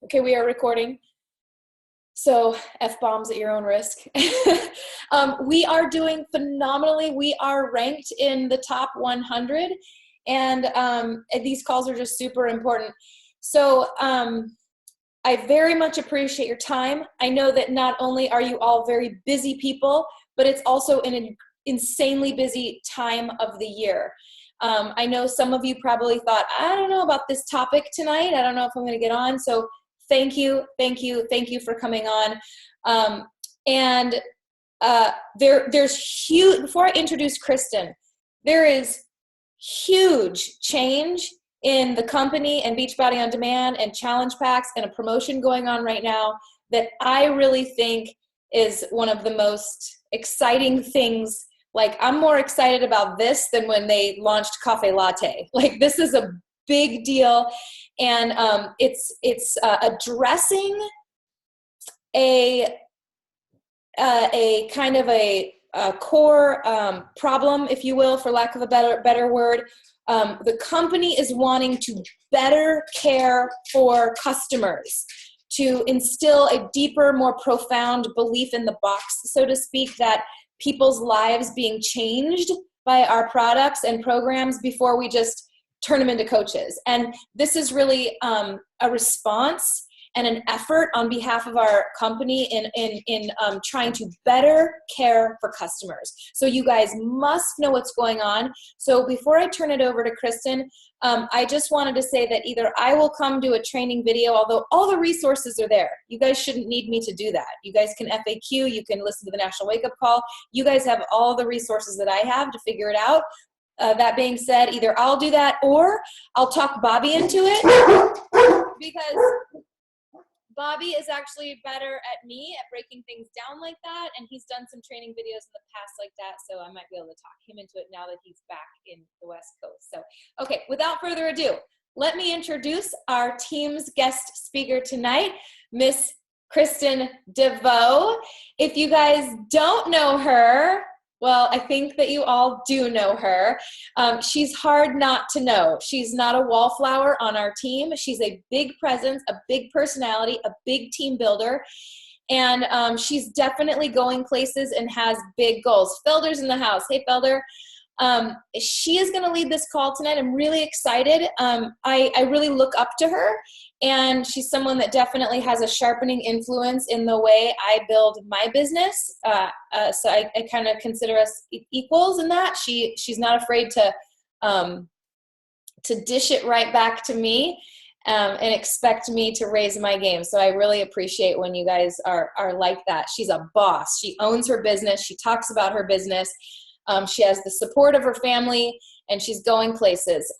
Okay, we are recording. So F-bombs at your own risk. We are doing phenomenally. We are ranked in the top 100, and these calls are just super important. So I very much appreciate your time. I know that not only are you all very busy people, but it's also an insanely busy time of the year. I know some of you probably thought, I don't know about this topic tonight. I don't know if I'm going to get on. So thank you for coming on. There's huge, before I introduce Kristen, there is huge change in the company and Beachbody On Demand and challenge packs and a promotion going on right now that I really think is one of the most exciting things. Like, I'm more excited about this than when they launched Cafe Latte. Like, this is a big deal, and it's addressing a kind of a core problem, if you will, for lack of a better word. The company is wanting to better care for customers, to instill a deeper, more profound belief in the box, so to speak, that people's lives being changed by our products and programs before we just turn them into coaches. And this is really a response and an effort on behalf of our company in trying to better care for customers. So you guys must know what's going on. So before I turn it over to Kristen, I just wanted to say that either I will come do a training video, although all the resources are there. You guys shouldn't need me to do that. You guys can FAQ, you can listen to the National Wake Up Call. You guys have all the resources that I have to figure it out. That being said, either I'll do that or I'll talk Bobby into it, because Bobby is actually better at me at breaking things down like that, and he's done some training videos in the past like that, so I might be able to talk him into it now that he's back in the West Coast. So, okay, without further ado, let me introduce our team's guest speaker tonight, Miss Kristen DeVoe. If you guys don't know her, well, I think that you all do know her. She's hard not to know. She's not a wallflower on our team. She's a big presence, a big personality, a big team builder. And she's definitely going places and has big goals. Felder's in the house. Hey, Felder. She is going to lead this call tonight. I'm really excited. I really look up to her, and she's someone that definitely has a sharpening influence in the way I build my business. So I kind of consider us equals in that. She's not afraid to dish it right back to me, and expect me to raise my game. So I really appreciate when you guys are like that. She's a boss. She owns her business. She talks about her business. She has the support of her family, and she's going places.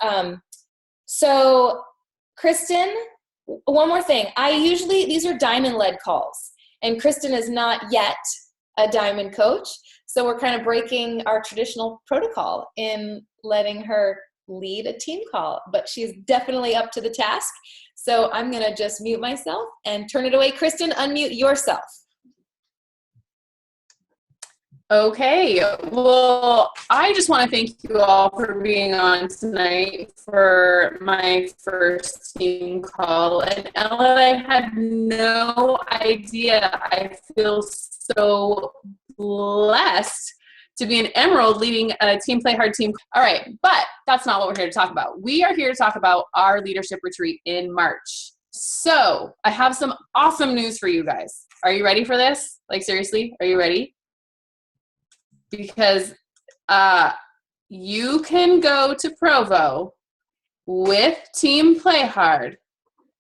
So Kristen, one more thing. These are diamond-led calls, and Kristen is not yet a diamond coach. So we're kind of breaking our traditional protocol in letting her lead a team call, but she's definitely up to the task. So I'm going to just mute myself and turn it away. Kristen, unmute yourself. Okay, well, I just want to thank you all for being on tonight for my first team call. And Ellen, I had no idea. I feel so blessed to be an Emerald leading a Team Play Hard team. All right, but that's not what we're here to talk about. We are here to talk about our leadership retreat in March. So I have some awesome news for you guys. Are you ready for this? Like, seriously, are you ready? Because you can go to Provo with Team Play Hard,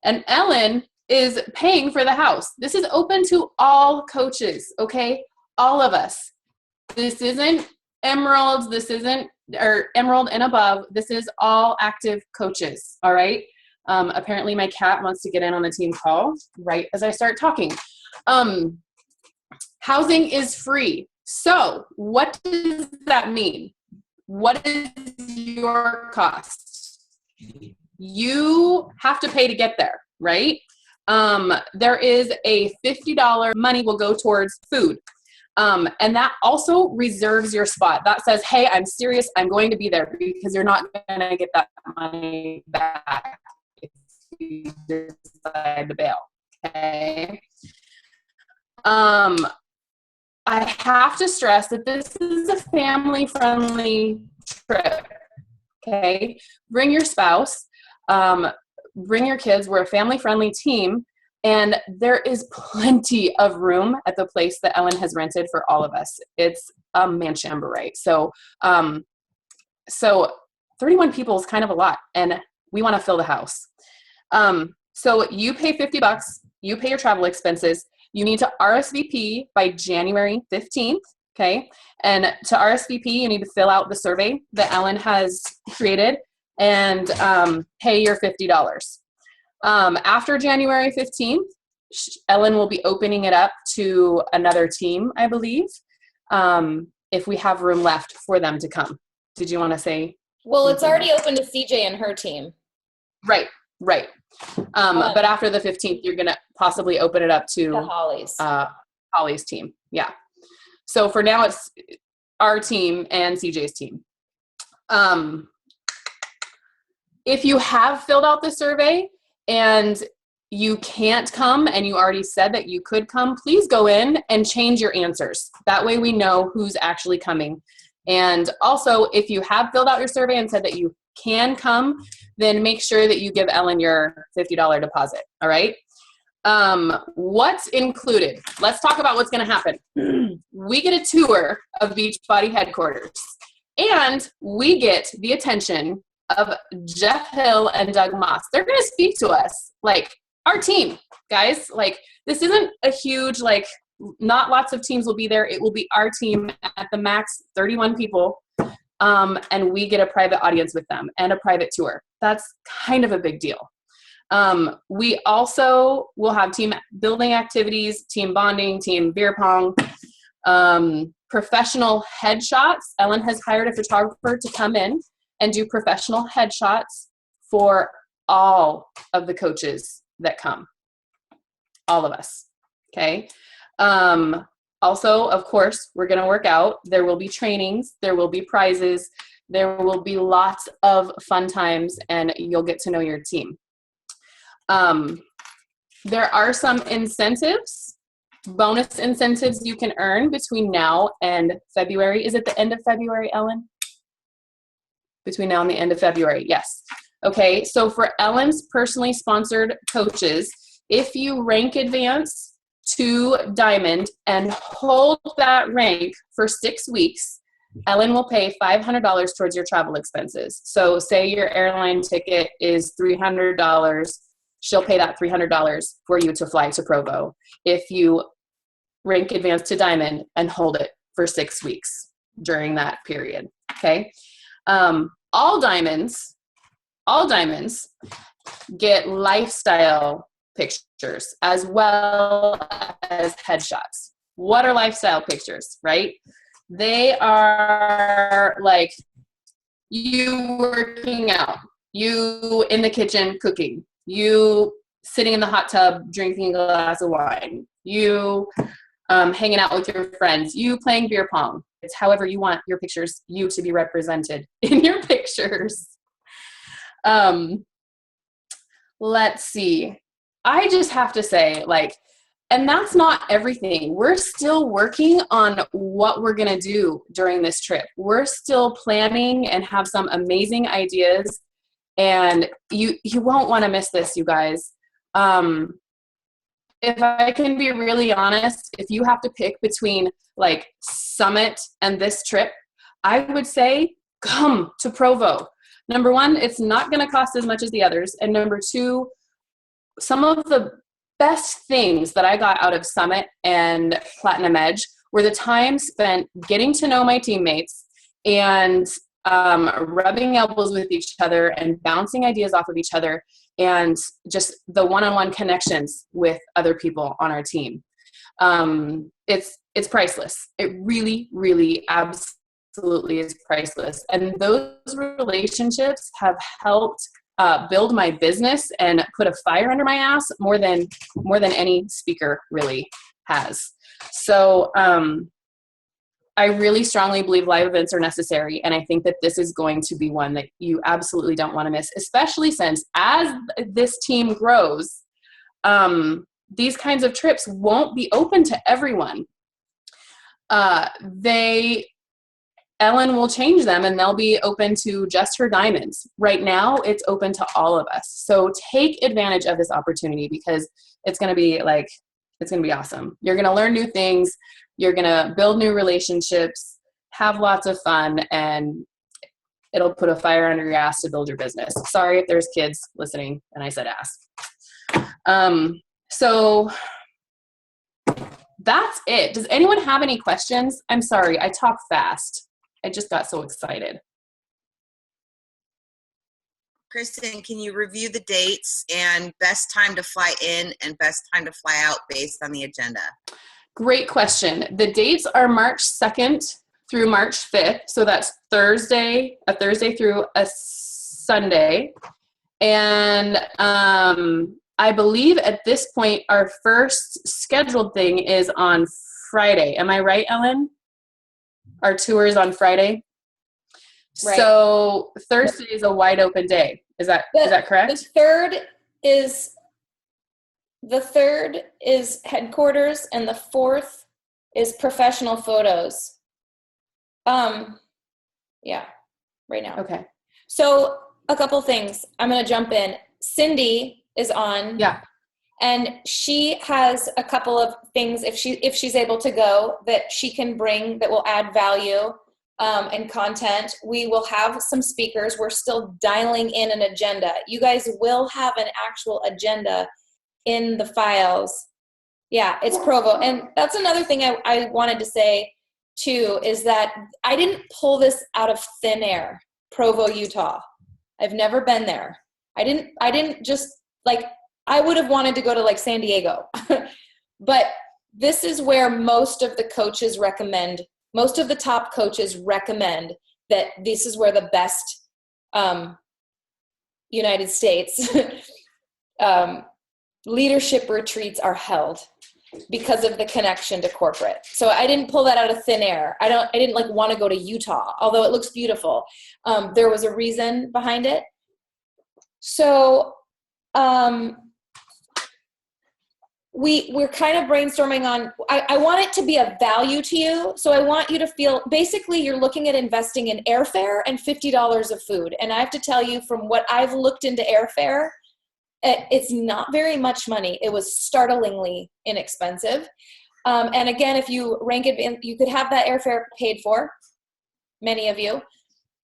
and Ellen is paying for the house. This is open to all coaches, okay? All of us. This isn't Emeralds. This isn't or Emerald and above. This is all active coaches, all right? Apparently my cat wants to get in on the team call right as I start talking. Housing is free. So what does that mean? What is your cost? You have to pay to get there, right? There is a $50 money will go towards food. And that also reserves your spot. That says, hey, I'm serious. I'm going to be there, because you're not going to get that money back if you decide to bail. Okay. I have to stress that this is a family-friendly trip. Okay. Bring your spouse, bring your kids. We're a family-friendly team. And there is plenty of room at the place that Ellen has rented for all of us. It's a mansion, right? So 31 people is kind of a lot, and we want to fill the house. So you pay $50, you pay your travel expenses. You need to RSVP by January 15th, okay? And to RSVP, you need to fill out the survey that Ellen has created and pay your $50. After January 15th, Ellen will be opening it up to another team, I believe, if we have room left for them to come. Did you want to say? Well, it's already open to CJ and her team. Right. But after the 15th, you're going to possibly open it up to Holly's team. Yeah. So for now, it's our team and CJ's team. If you have filled out the survey and you can't come and you already said that you could come, please go in and change your answers. That way we know who's actually coming. And also, if you have filled out your survey and said that you can come, then make sure that you give Ellen your $50 deposit. All right. What's included? Let's talk about what's going to happen. We get a tour of Beachbody headquarters, and we get the attention of Jeff Hill and Doug Moss. They're going to speak to us like our team, guys. Like, this isn't a huge, like, not lots of teams will be there. It will be our team at the max 31 people. And we get a private audience with them and a private tour. That's kind of a big deal. We also will have team building activities, team bonding, team beer pong, professional headshots. Ellen has hired a photographer to come in and do professional headshots for all of the coaches that come. All of us. Okay. Also, of course, we're going to work out. There will be trainings. There will be prizes. There will be lots of fun times, and you'll get to know your team. There are some incentives, bonus incentives you can earn between now and February. Is it the end of February, Ellen? Between now and the end of February, yes. Okay, so for Ellen's personally sponsored coaches, if you rank advance to Diamond and hold that rank for 6 weeks, Ellen will pay $500 towards your travel expenses. So say your airline ticket is $300, she'll pay that $300 for you to fly to Provo if you rank advance to Diamond and hold it for 6 weeks during that period. Okay. All diamonds get lifestyle pictures as well as headshots. What are lifestyle pictures, right? They are like you working out, you in the kitchen cooking, you sitting in the hot tub drinking a glass of wine, you hanging out with your friends, you playing beer pong. It's however you want your pictures, you to be represented in your pictures. Let's see. I just have to say, like, and that's not everything. We're still working on what we're going to do during this trip. We're still planning and have some amazing ideas, and you won't want to miss this, you guys. If I can be really honest, if you have to pick between like Summit and this trip, I would say come to Provo. Number one, it's not going to cost as much as the others. And number two, some of the best things that I got out of Summit and Platinum Edge were the time spent getting to know my teammates and rubbing elbows with each other and bouncing ideas off of each other, and just the one-on-one connections with other people on our team. It's priceless. It really, really absolutely is priceless. And those relationships have helped build my business and put a fire under my ass more than any speaker really has. So I really strongly believe live events are necessary. And I think that this is going to be one that you absolutely don't want to miss, especially since as this team grows, these kinds of trips won't be open to everyone. Ellen will change them and they'll be open to just her diamonds. Right now, it's open to all of us. So take advantage of this opportunity because it's going to be awesome. You're going to learn new things. You're going to build new relationships, have lots of fun, and it'll put a fire under your ass to build your business. Sorry if there's kids listening and I said ass. So that's it. Does anyone have any questions? I'm sorry, I talk fast. I just got so excited. Kristen, can you review the dates and best time to fly in and best time to fly out based on the agenda? Great question. The dates are March 2nd through March 5th. So that's a Thursday through a Sunday. And I believe at this point, our first scheduled thing is on Friday. Am I right, Ellen? Our tour is on Friday. Right. So Thursday is a wide open day. Is that correct? The third is headquarters and the fourth is professional photos. Yeah, right now. Okay. So a couple things. I'm going to jump in. Cindy is on. Yeah. And she has a couple of things if she's able to go that she can bring that will add value and content. We will have some speakers. We're still dialing in an agenda. You guys will have an actual agenda in the files. Yeah, it's Provo. And that's another thing I wanted to say too, is that I didn't pull this out of thin air, Provo, Utah. I've never been there. I didn't just I would have wanted to go to like San Diego, but this is where most of the top coaches recommend that this is where the best United States leadership retreats are held because of the connection to corporate. So I didn't pull that out of thin air. I didn't want to go to Utah, although it looks beautiful. There was a reason behind it. So we're kind of brainstorming on, I want it to be of value to you. So I want you to feel, basically you're looking at investing in airfare and $50 of food. And I have to tell you from what I've looked into airfare, it's not very much money. It was startlingly inexpensive. And again, if you rank it, you could have that airfare paid for, many of you.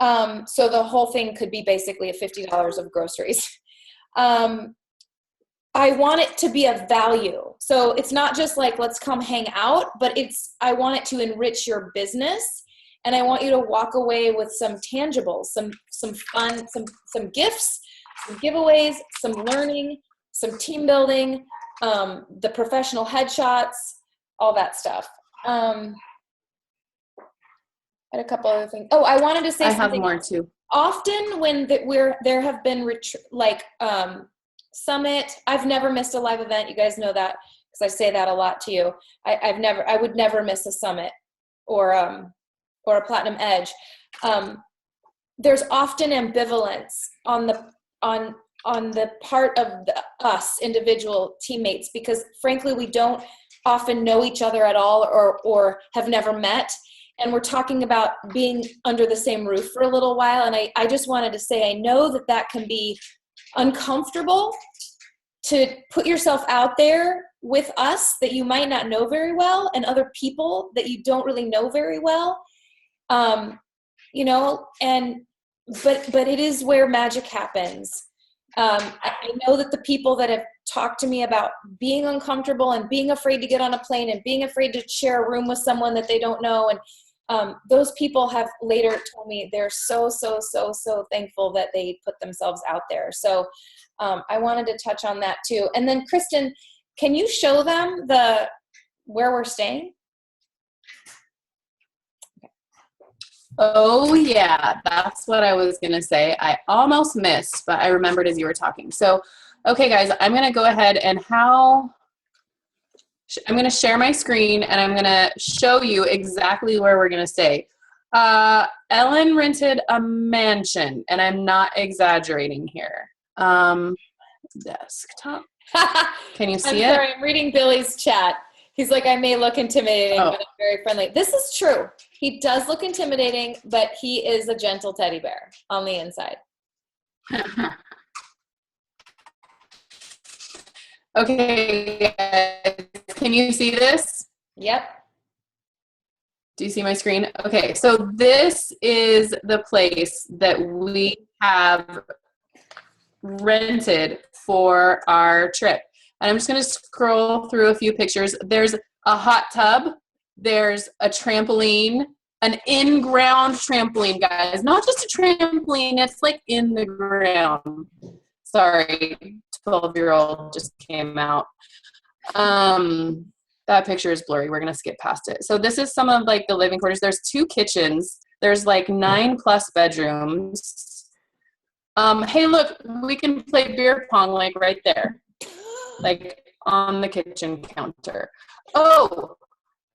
So the whole thing could be basically a $50 of groceries. I want it to be of value. So it's not just like, let's come hang out, but I want it to enrich your business. And I want you to walk away with some tangibles, some fun, some gifts, some giveaways, some learning, some team building, the professional headshots, all that stuff. I had a couple other things. Oh, I wanted to say something. I have more too. Often when there have been summit, I've never missed a live event. You guys know that because I say that a lot to you. I would never miss a summit or a Platinum Edge. There's often ambivalence on the part of us individual teammates because frankly we don't often know each other at all or have never met, and we're talking about being under the same roof for a little while. And I just wanted to say I know that can be uncomfortable to put yourself out there with us that you might not know very well and other people that you don't really know very well, but it is where magic happens. I know that the people that have talked to me about being uncomfortable and being afraid to get on a plane and being afraid to share a room with someone that they don't know, and those people have later told me they're so thankful that they put themselves out there. So I wanted to touch on that too. And then Kristen, can you show them where we're staying? Okay. Oh yeah, that's what I was going to say. I almost missed, but I remembered as you were talking. So, okay guys, I'm going to go ahead and I'm going to share my screen and I'm going to show you exactly where we're going to stay. Ellen rented a mansion, and I'm not exaggerating here. Desktop. Can you see it? I'm sorry, I'm reading Billy's chat. He's like, I may look intimidating, but I'm very friendly. This is true. He does look intimidating, but he is a gentle teddy bear on the inside. Okay, guys, can you see this? Yep. Do you see my screen? Okay, so this is the place that we have rented for our trip. And I'm just going to scroll through a few pictures. There's a hot tub. There's a trampoline, an in-ground trampoline, guys. Not just a trampoline, it's like in the ground. Sorry, 12-year-old just came out. That picture is blurry. We're going to skip past it. So this is some of like the living quarters. There's 2 kitchens. There's like 9+ bedrooms. Hey, look, we can play beer pong like right there, like on the kitchen counter. Oh,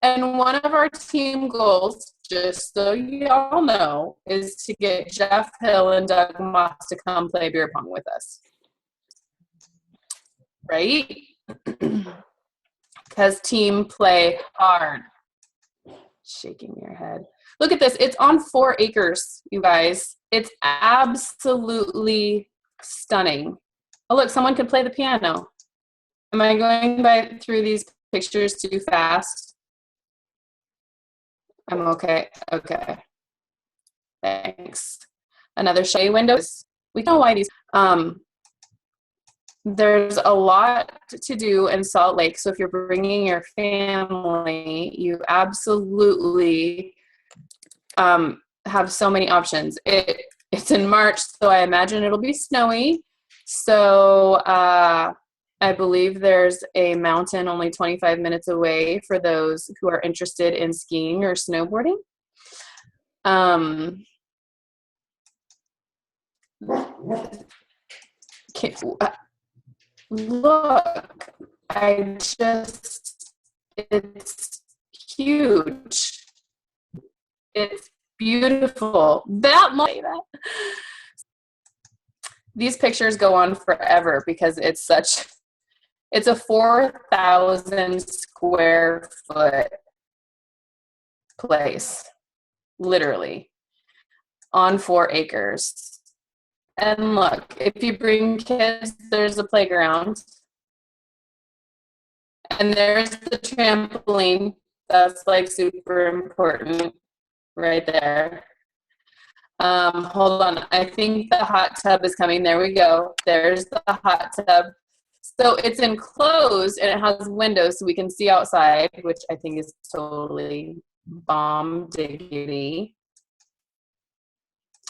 and one of our team goals, just so y'all know, is to get Jeff Hill and Doug Moss to come play beer pong with us. Right? Because team play hard. Shaking your head. Look at this. It's on 4 acres, you guys. It's absolutely stunning. Oh, look, someone could play the piano. Am I going through these pictures too fast? I'm okay. Okay. Thanks. Another shade windows. We know why these. There's a lot to do in Salt Lake. So if you're bringing your family, you absolutely have so many options. It's in March, so I imagine it'll be snowy. So I believe there's a mountain only 25 minutes away for those who are interested in skiing or snowboarding. Look, it's huge. It's beautiful. These pictures go on forever because it's a 4,000 square foot place, literally, on 4 acres. And look, if you bring kids, there's a playground. And there's the trampoline. That's like super important right there. Hold on. I think the hot tub is coming. There we go. There's the hot tub. So it's enclosed and it has windows so we can see outside, which I think is totally bomb diggity.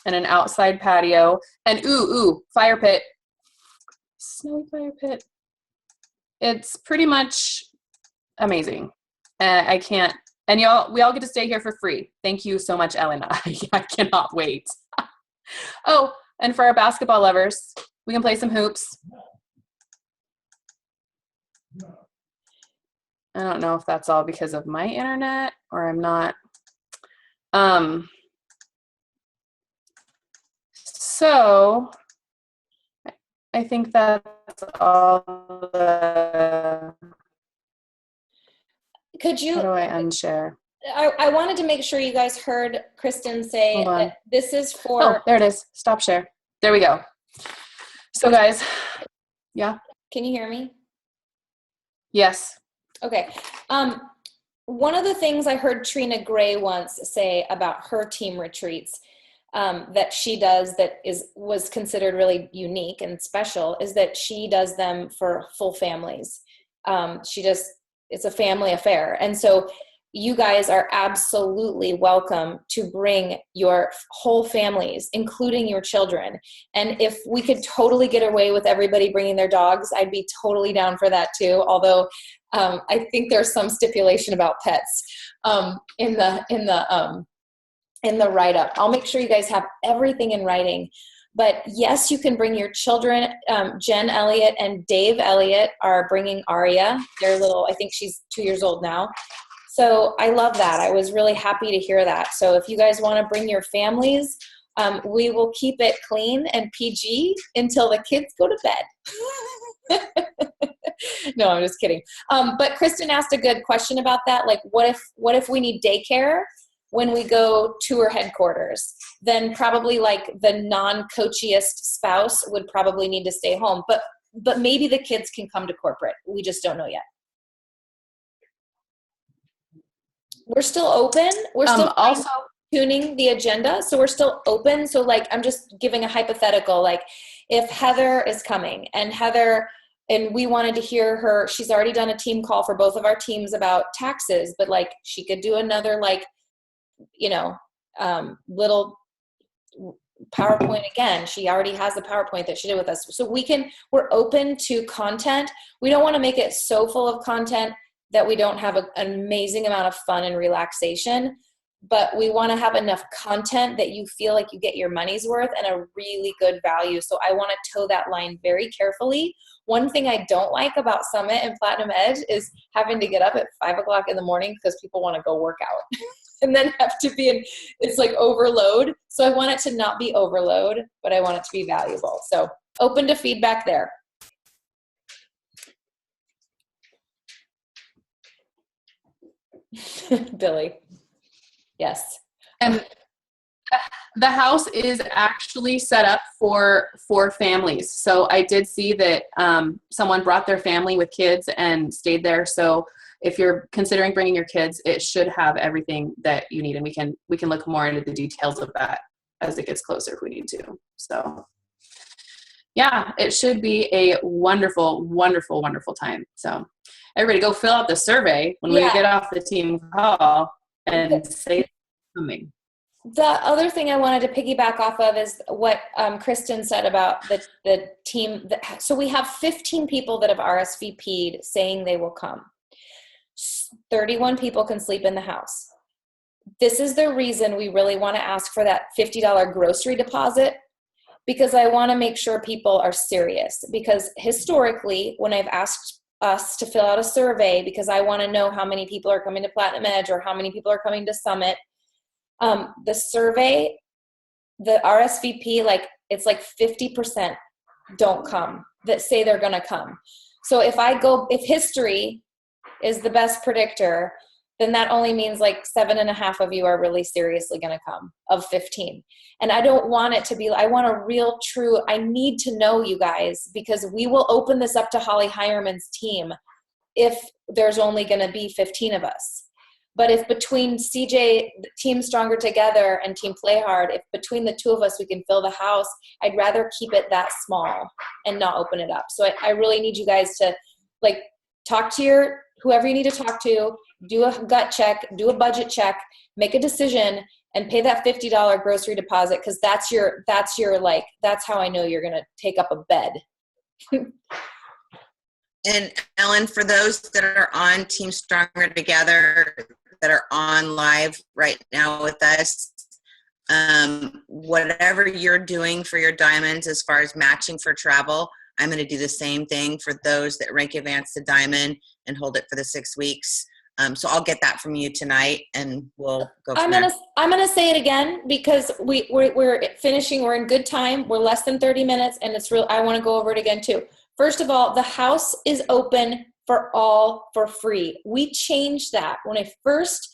And an outside patio. And fire pit. Snowy fire pit. It's pretty much amazing. I can't. And we all get to stay here for free. Thank you so much, Ellen. I cannot wait. Oh, and for our basketball lovers, we can play some hoops. I don't know if that's all because of my internet or I'm not. So I think that's all Could you? How do I unshare? I wanted to make sure you guys heard Kristen say that this is for. Oh, there it is. Stop share. There we go. So guys, yeah. Can you hear me? Yes. Okay. One of the things I heard Trina Gray once say about her team retreats that she does that was considered really unique and special is that she does them for full families. It's a family affair. And so you guys are absolutely welcome to bring your whole families, including your children. And if we could totally get away with everybody bringing their dogs, I'd be totally down for that too. Although I think there's some stipulation about pets in the write-up. I'll make sure you guys have everything in writing. But yes, you can bring your children. Jen Elliott and Dave Elliott are bringing Aria. They're little, I think she's 2 years old now. So I love that. I was really happy to hear that. So if you guys want to bring your families, we will keep it clean and PG until the kids go to bed. No, I'm just kidding. But Kristen asked a good question about that. Like, what if we need daycare when we go tour headquarters? Then probably like the non-coachiest spouse would probably need to stay home. But maybe the kids can come to corporate. We just don't know yet. We're still open. We're still also tuning the agenda. So we're still open. So like, I'm just giving a hypothetical, like if Heather is coming and we wanted to hear her, she's already done a team call for both of our teams about taxes, but like she could do another, like, little PowerPoint again. She already has a PowerPoint that she did with us. So we're open to content. We don't want to make it so full of content that we don't have an amazing amount of fun and relaxation, but we want to have enough content that you feel like you get your money's worth and a really good value. So I want to toe that line very carefully. One thing I don't like about Summit and Platinum Edge is having to get up at 5 o'clock in the morning because people want to go work out and then have to be it's like overload. So I want it to not be overload, but I want it to be valuable. So open to feedback there. Billy. Yes. And the house is actually set up for families. So I did see that someone brought their family with kids and stayed there. So if you're considering bringing your kids, it should have everything that you need. And we can look more into the details of that as it gets closer if we need to. So yeah, it should be a wonderful, wonderful, wonderful time. So everybody go fill out the survey when we get off the team call and say it's coming. The other thing I wanted to piggyback off of is what Kristen said about the team. So we have 15 people that have RSVP'd saying they will come. 31 people can sleep in the house. This is the reason we really want to ask for that $50 grocery deposit, because I want to make sure people are serious. Because historically, when I've asked us to fill out a survey, because I want to know how many people are coming to Platinum Edge or how many people are coming to Summit, the survey, the RSVP, it's like 50% don't come that say they're going to come. So if history is the best predictor, then that only means like 7.5 of you are really seriously going to come of 15. And I don't want it to be, I want a real true, I need to know you guys, because we will open this up to Holly Hireman's team if there's only going to be 15 of us. But if between CJ, Team Stronger Together, and Team Play Hard, if between the two of us we can fill the house, I'd rather keep it that small and not open it up. So I really need you guys to talk to whoever you need to talk to, do a gut check, do a budget check, make a decision, and pay that $50 grocery deposit, because that's how I know you're going to take up a bed. And Ellen, for those that are on Team Stronger Together, that are on live right now with us, whatever you're doing for your diamonds as far as matching for travel, I'm going to do the same thing for those that rank advance to diamond and hold it for the 6 weeks. So I'll get that from you tonight, and we'll go from there. I'm gonna say it again, because we're finishing. We're in good time. We're less than 30 minutes, and it's real. I want to go over it again too. First of all, the house is open for all for free. We changed that when at first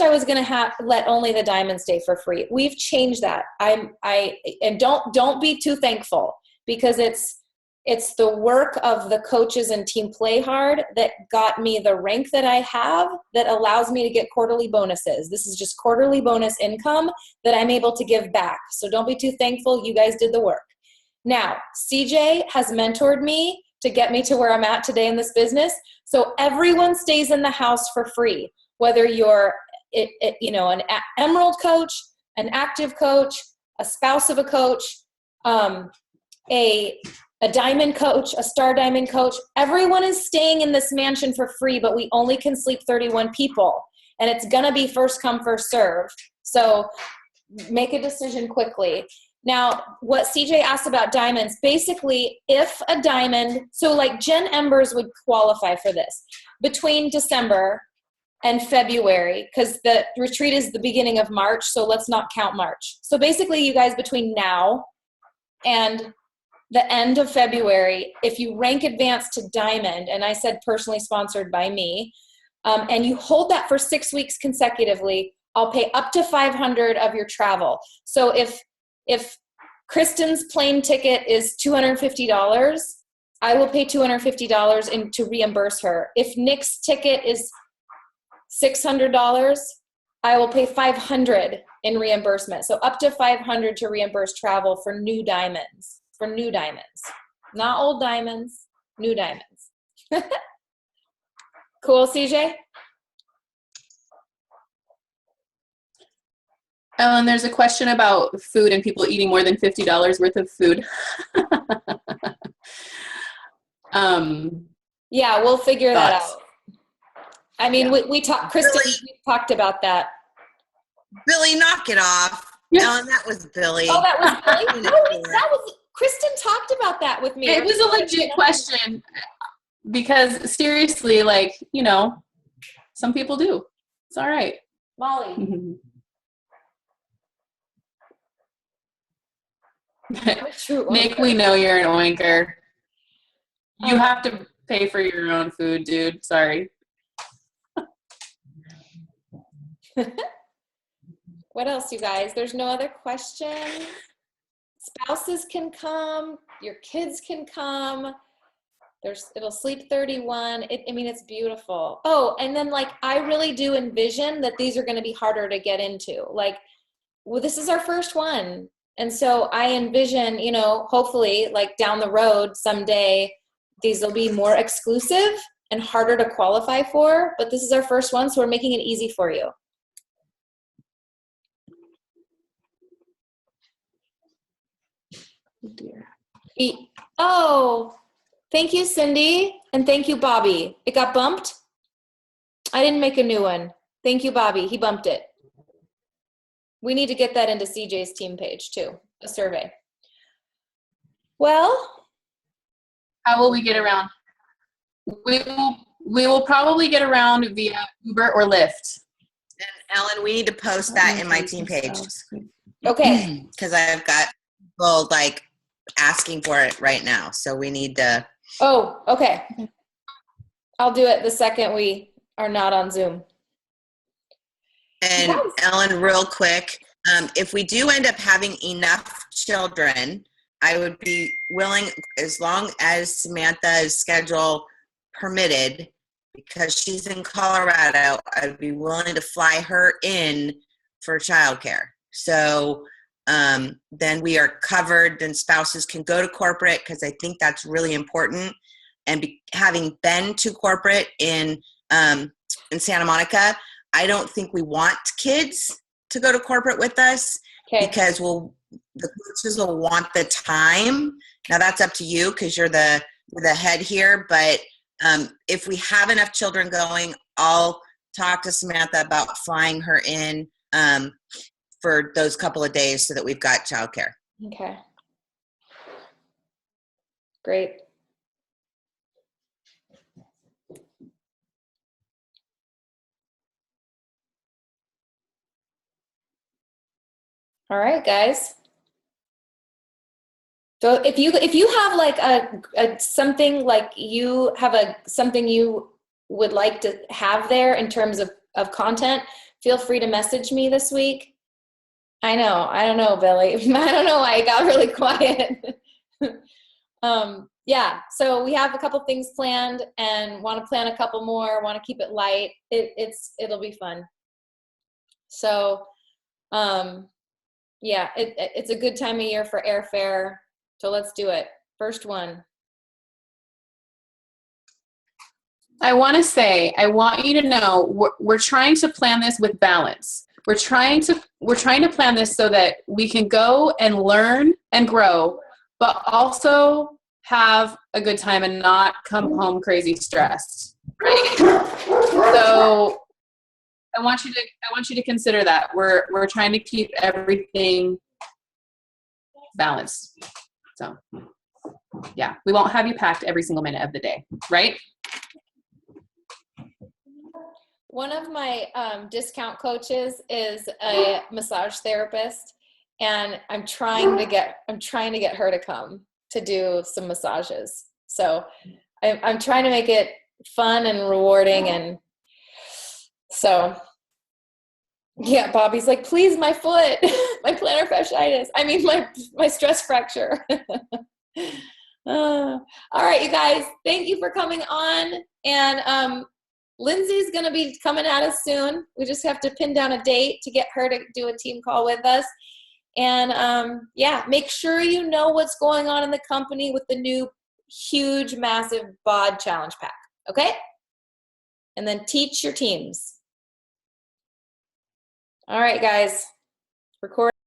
I was going to let only the diamonds stay for free. We've changed that. And don't be too thankful, because it's the work of the coaches and Team Play Hard that got me the rank that I have, that allows me to get quarterly bonuses. This is just quarterly bonus income that I'm able to give back. So don't be too thankful. You guys did the work. Now, CJ has mentored me to get me to where I'm at today in this business. So everyone stays in the house for free, whether you're an Emerald coach, an active coach, a spouse of a coach, a diamond coach, a star diamond coach. Everyone is staying in this mansion for free, but we only can sleep 31 people. And it's going to be first come, first serve. So make a decision quickly. Now, what CJ asked about diamonds, basically, if a diamond, so like Jen Embers would qualify for this, between December and February, because the retreat is the beginning of March, so let's not count March. So basically, you guys, between now and the end of February, if you rank advance to diamond, and I said personally sponsored by me, and you hold that for 6 weeks consecutively, I'll pay up to $500 of your travel. So if Kristen's plane ticket is $250, I will pay $250 to reimburse her. If Nick's ticket is $600, I will pay $500 in reimbursement. So up to $500 to reimburse travel for new diamonds. For new diamonds, not old diamonds, new diamonds. Cool, CJ? Ellen, there's a question about food and people eating more than $50 worth of food. Yeah, we'll figure that out. I mean, Yeah. we talked, Kristen, we talked about that. Billy, knock it off. Yeah. Ellen, that was Billy. Oh, that was Billy? No, that was, Kristen talked about that with me. It was a legit question because seriously, like, you know, some people do. It's all right. Molly. Nick, we know you're an oinker. You have to pay for your own food, dude. Sorry. What else, you guys? There's no other questions. Spouses can come. Your kids can come. It'll sleep 31. I mean, it's beautiful. Oh, and then like, I really do envision that these are going to be harder to get into. Like, well, this is our first one. And so I envision, you know, hopefully like down the road someday, these will be more exclusive and harder to qualify for, but this is our first one. So we're making it easy for you. Oh, thank you, Cindy. And thank you, Bobby. It got bumped? I didn't make a new one. Thank you, Bobby. He bumped it. We need to get that into CJ's team page too, a survey. Well, how will we get around? We will probably get around via Uber or Lyft. And Ellen, we need to post that in my team page. Okay. Because I've got people like asking for it right now. So we need to. Oh, okay. I'll do it the second we are not on Zoom. And yes. Ellen, real quick, if we do end up having enough children, I would be willing, as long as Samantha's schedule permitted, because she's in Colorado, I'd be willing to fly her in for childcare. So then we are covered, then spouses can go to corporate, because I think that's really important. And having been to corporate in Santa Monica, I don't think we want kids to go to corporate with us, because the coaches will want the time. Now that's up to you, because you're the head here. But if we have enough children going, I'll talk to Samantha about flying her in for those couple of days so that we've got childcare. Okay. Great. All right, guys. So if you have like a something, like you have something you would like to have there in terms of content, feel free to message me this week. I don't know, Billy. I don't know why I got really quiet. Yeah, so we have a couple things planned and want to plan a couple more, want to keep it light. It'll be fun. So, yeah, it's a good time of year for airfare. So let's do it. First one. I want you to know we're trying to plan this with balance. We're trying to plan this so that we can go and learn and grow, but also have a good time and not come home crazy stressed. Right? So I want you to consider that. We're trying to keep everything balanced. So yeah, we won't have you packed every single minute of the day, right? One of my discount coaches is a massage therapist, and I'm trying to get her to come to do some massages. So I'm trying to make it fun and rewarding, and so yeah, Bobby's like, please, my foot, my plantar fasciitis. I mean, my stress fracture. All right, you guys, thank you for coming on, and Lindsay's going to be coming at us soon. We just have to pin down a date to get her to do a team call with us. And yeah, make sure you know what's going on in the company with the new huge, massive bod challenge pack. Okay? And then teach your teams. All right, guys. Record.